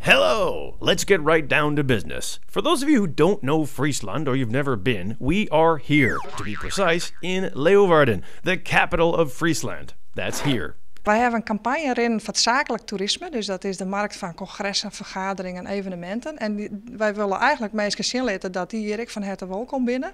Hello! Let's get right down to business. For those of you who don't know Friesland or you've never been, we are here, to be precise, in Leeuwarden, the capital of Friesland. That's here. Wij hebben een campagne erin voor het zakelijk toerisme. Dus dat is de markt van congressen, vergaderingen en evenementen. En wij willen eigenlijk mensen zien laten dat die hier van harte welkom binnen.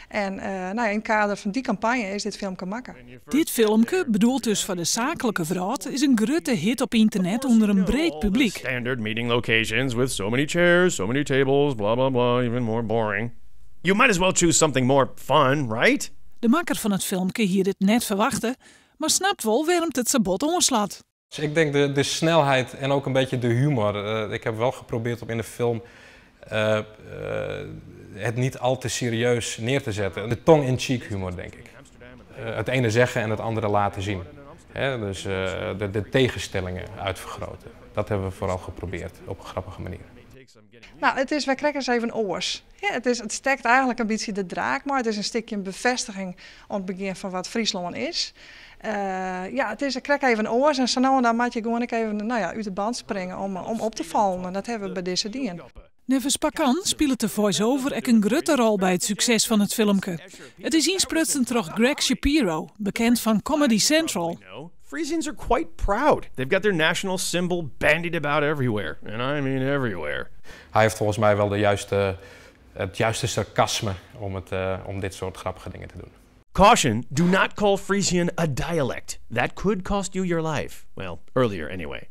En in het kader van die campagne is dit filmpje maken. Dit filmpje, bedoeld dus voor de zakelijke vraat, is een grote hit op internet onder een breed publiek. Standard meeting locations with so many chairs, so many tables, blah blah blah, even more boring. You might as well choose something more fun, right? De makker van het filmpje hier dit net verwachten, maar snapt wel waarom het zijn bot omslaat. Dus ik denk de snelheid en ook een beetje de humor. Ik heb wel geprobeerd om in de film het niet al te serieus neer te zetten. De tongue-in-cheek humor, denk ik. Het ene zeggen en het andere laten zien. Dus de tegenstellingen uitvergroten. Dat hebben we vooral geprobeerd op een grappige manier. Nou, wij krijgen eens even oors. Ja, het stekt eigenlijk een beetje de draak, maar het is een stukje een bevestiging aan het begin van wat Friesland is. Ik krijg even oors en zo nou en dan moet je gewoon even uit de band springen om op te vallen. En dat hebben we bij deze dien. Nevens Pakan speelt de voice-over ook een grote rol bij het succes van het filmpje. Het is insprutsen door Greg Shapiro, bekend van Comedy Central. Frisians are quite proud. They've got their national symbol bandied about everywhere. And I mean everywhere. Hij heeft volgens mij wel het juiste sarcasme om dit soort grappige dingen te doen. Caution, do not call Frisian a dialect. That could cost you your life. Well, earlier anyway.